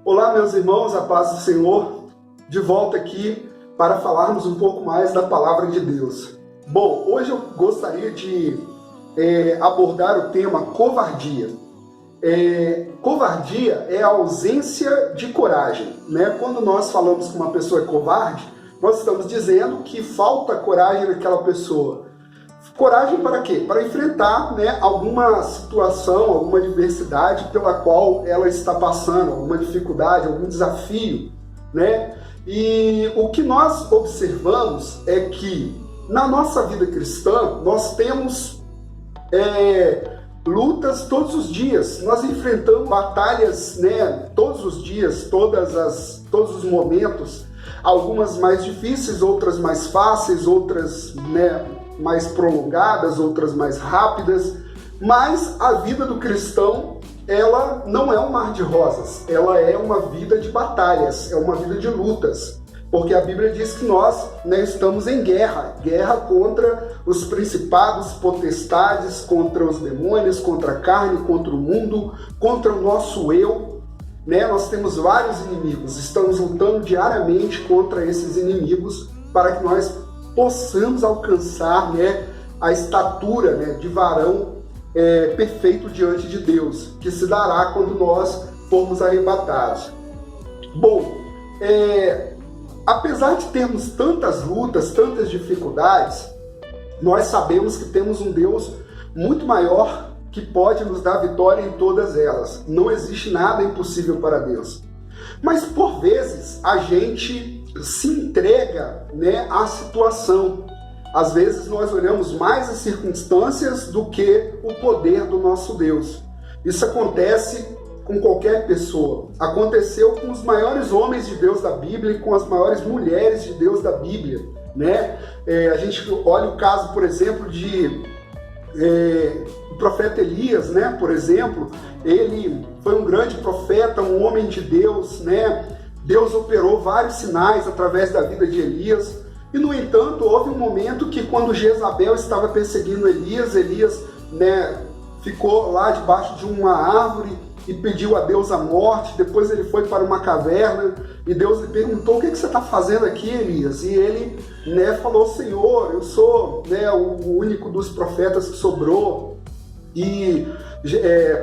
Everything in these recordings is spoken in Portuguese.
Olá, meus irmãos, a paz do Senhor, de volta aqui para falarmos um pouco mais da Palavra de Deus. Bom, hoje eu gostaria de abordar o tema covardia. Covardia é a ausência de coragem, né? Quando nós falamos que uma pessoa é covarde, nós estamos dizendo que falta coragem naquela pessoa. Coragem para quê? Para enfrentar, né, alguma situação, alguma adversidade pela qual ela está passando, alguma dificuldade, algum desafio, né? E o que nós observamos é que na nossa vida cristã nós temos lutas todos os dias. Nós enfrentamos batalhas, né, todos os dias, todos os momentos. Algumas mais difíceis, outras mais fáceis, outras, né, mais prolongadas, outras mais rápidas, mas a vida do cristão, ela não é um mar de rosas, ela é uma vida de batalhas, é uma vida de lutas, porque a Bíblia diz que nós, né, estamos em guerra contra os principados, potestades, contra os demônios, contra a carne, contra o mundo, contra o nosso eu, né? Nós temos vários inimigos, estamos lutando diariamente contra esses inimigos para que nós possamos alcançar, né, a estatura, né, de varão perfeito diante de Deus, que se dará quando nós formos arrebatados. Bom, apesar de termos tantas lutas, tantas dificuldades, nós sabemos que temos um Deus muito maior que pode nos dar vitória em todas elas. Não existe nada impossível para Deus. Mas por vezes a gente se entrega, né, à situação. Às vezes nós olhamos mais as circunstâncias do que o poder do nosso Deus. Isso acontece com qualquer pessoa. Aconteceu com os maiores homens de Deus da Bíblia e com as maiores mulheres de Deus da Bíblia, né? A gente olha o caso, por exemplo, o profeta Elias, né? Por exemplo, ele foi um grande profeta, um homem de Deus, né? Deus operou vários sinais através da vida de Elias. E, no entanto, houve um momento que, quando Jezabel estava perseguindo Elias, né, ficou lá debaixo de uma árvore e pediu a Deus a morte. Depois ele foi para uma caverna e Deus lhe perguntou: o que você está fazendo aqui, Elias? E ele, né, falou: Senhor, eu sou, né, o único dos profetas que sobrou e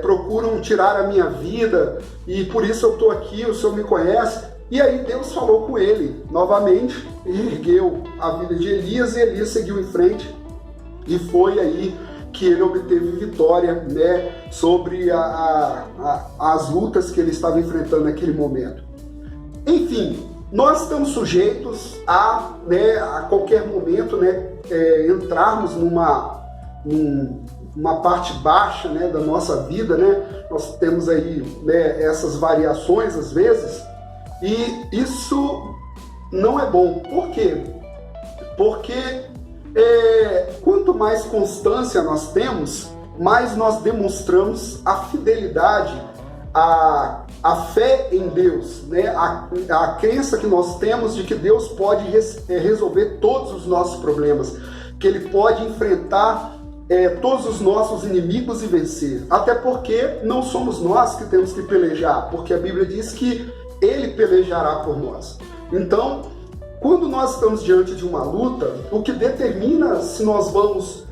procuram tirar a minha vida e por isso eu estou aqui, o Senhor me conhece. E aí Deus falou com ele novamente, ergueu a vida de Elias e Elias seguiu em frente, e foi aí que ele obteve vitória, né, sobre as lutas que ele estava enfrentando naquele momento. Enfim, nós estamos sujeitos a, né, a qualquer momento, né, entrarmos numa parte baixa, né, da nossa vida, né? Nós temos aí, né, essas variações às vezes, e isso não é bom. Por quê? Porque quanto mais constância nós temos, mais nós demonstramos a fidelidade, a fé em Deus, né? A crença que nós temos de que Deus pode resolver todos os nossos problemas, que Ele pode enfrentar todos os nossos inimigos e vencer. Até porque não somos nós que temos que pelejar, porque a Bíblia diz que Ele pelejará por nós. Então, quando nós estamos diante de uma luta, o que determina se nós vamos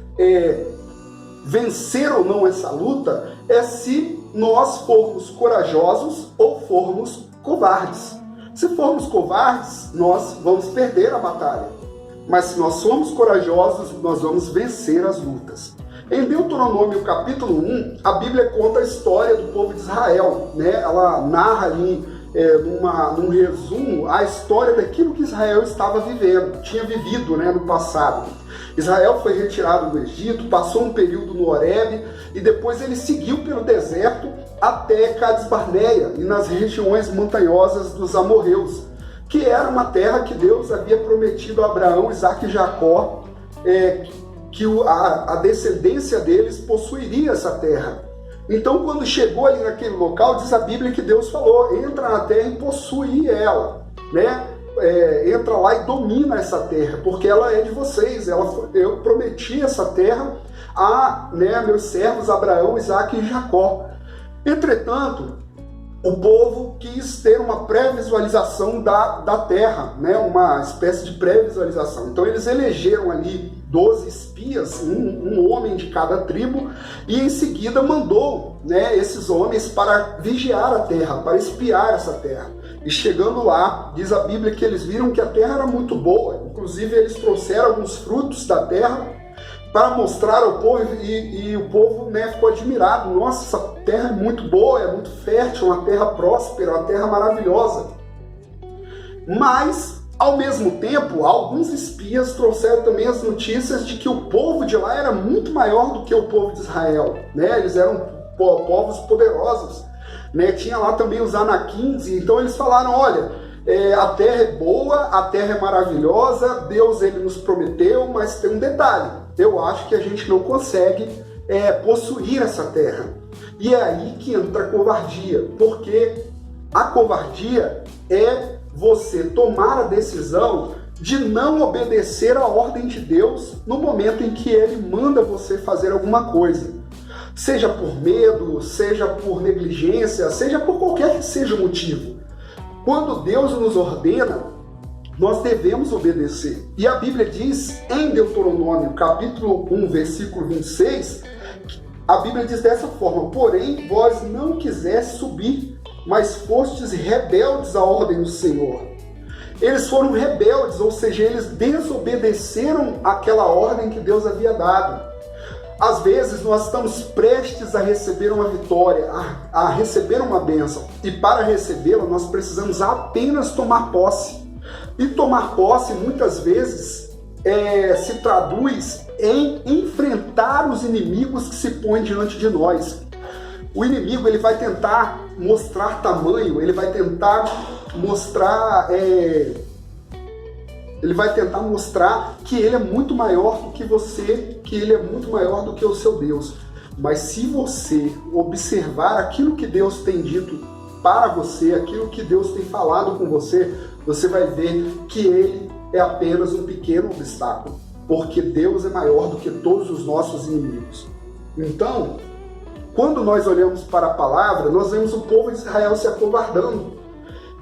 vencer ou não essa luta é se nós formos corajosos ou formos covardes. Se formos covardes, nós vamos perder a batalha. Mas se nós somos corajosos, nós vamos vencer as lutas. Em Deuteronômio capítulo 1, a Bíblia conta a história do povo de Israel, né? Ela narra ali, num resumo, a história daquilo que Israel estava tinha vivido, né, no passado. Israel foi retirado do Egito, passou um período no Horebe e depois ele seguiu pelo deserto até Cades Barneia e nas regiões montanhosas dos amorreus, que era uma terra que Deus havia prometido a Abraão, Isaque e Jacó, que a descendência deles possuiria essa terra. Então, quando chegou ali naquele local, diz a Bíblia que Deus falou: entra na terra e possui ela, né? Entra lá e domina essa terra, porque ela é de vocês. Eu prometi essa terra a, né, meus servos Abraão, Isaque e Jacó. Entretanto, o povo quis ter uma pré-visualização da terra, né? Uma espécie de pré-visualização. Então eles elegeram ali 12 espias, um homem de cada tribo, e em seguida mandou, né, esses homens para vigiar a terra, para espiar essa terra. E chegando lá, diz a Bíblia que eles viram que a terra era muito boa, inclusive eles trouxeram alguns frutos da terra para mostrar ao povo, e o povo, né, ficou admirado. Nossa, essa terra é muito boa, é muito fértil, uma terra próspera, uma terra maravilhosa. Mas, ao mesmo tempo, alguns espias trouxeram também as notícias de que o povo de lá era muito maior do que o povo de Israel, né? Eles eram povos poderosos, né? Tinha lá também os anaquins, então eles falaram, olha, a terra é boa, a terra é maravilhosa, Deus ele nos prometeu, mas tem um detalhe, eu acho que a gente não consegue possuir essa terra. E é aí que entra a covardia, porque a covardia é você tomar a decisão de não obedecer à ordem de Deus no momento em que Ele manda você fazer alguma coisa. Seja por medo, seja por negligência, seja por qualquer que seja o motivo. Quando Deus nos ordena, nós devemos obedecer. E a Bíblia diz em Deuteronômio, capítulo 1, versículo 26, a Bíblia diz dessa forma: porém, vós não quiseste subir, mas fostes rebeldes à ordem do Senhor. Eles foram rebeldes, ou seja, eles desobedeceram àquela ordem que Deus havia dado. Às vezes nós estamos prestes a receber uma vitória, a receber uma bênção, e para recebê-la nós precisamos apenas tomar posse. E tomar posse muitas vezes se traduz em enfrentar os inimigos que se põem diante de nós. O inimigo ele vai tentar mostrar tamanho, ele vai tentar mostrar que ele é muito maior do que você, que ele é muito maior do que o seu Deus. Mas se você observar aquilo que Deus tem dito para você, aquilo que Deus tem falado com você, você vai ver que ele é apenas um pequeno obstáculo, porque Deus é maior do que todos os nossos inimigos. Então, quando nós olhamos para a palavra, nós vemos o povo de Israel se acovardando.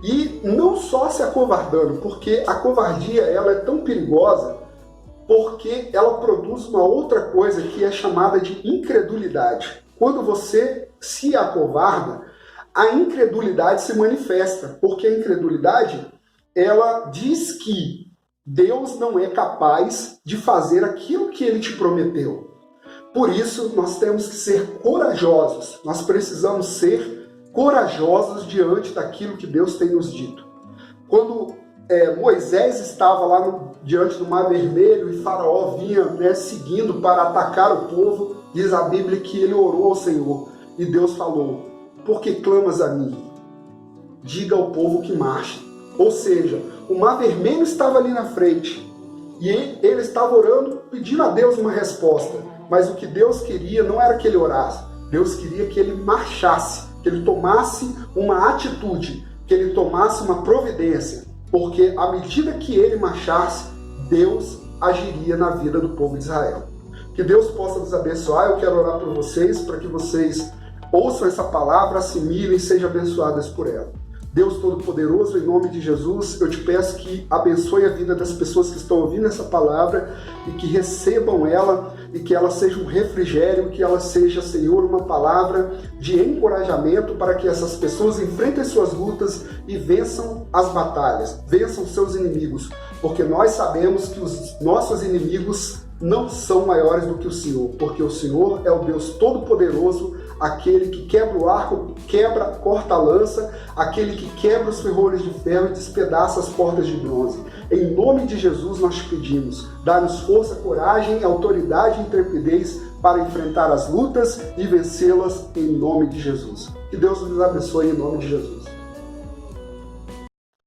E não só se acovardando, porque a covardia ela é tão perigosa porque ela produz uma outra coisa que é chamada de incredulidade. Quando você se acovarda, a incredulidade se manifesta, porque a incredulidade ela diz que Deus não é capaz de fazer aquilo que Ele te prometeu. Por isso, nós temos que ser corajosos, nós precisamos ser corajosos diante daquilo que Deus tem nos dito. Quando Moisés estava lá diante do Mar Vermelho e Faraó vinha seguindo para atacar o povo, diz a Bíblia que ele orou ao Senhor e Deus falou: por que clamas a mim? Diga ao povo que marche. Ou seja, o Mar Vermelho estava ali na frente e ele estava orando, pedindo a Deus uma resposta, mas o que Deus queria não era que ele orasse, Deus queria que ele marchasse, que ele tomasse uma atitude, que ele tomasse uma providência, porque à medida que ele marchasse, Deus agiria na vida do povo de Israel. Que Deus possa nos abençoar. Eu quero orar por vocês, para que vocês ouçam essa palavra, assimilem e sejam abençoadas por ela. Deus Todo-Poderoso, em nome de Jesus, eu te peço que abençoe a vida das pessoas que estão ouvindo essa palavra e que recebam ela e que ela seja um refrigério, que ela seja, Senhor, uma palavra de encorajamento para que essas pessoas enfrentem suas lutas e vençam as batalhas, vençam seus inimigos, porque nós sabemos que os nossos inimigos não são maiores do que o Senhor, porque o Senhor é o Deus Todo-Poderoso, aquele que quebra o arco, corta a lança, aquele que quebra os ferrolhos de ferro e despedaça as portas de bronze. Em nome de Jesus nós te pedimos, dá-nos força, coragem, autoridade e intrepidez para enfrentar as lutas e vencê-las em nome de Jesus. Que Deus nos abençoe em nome de Jesus.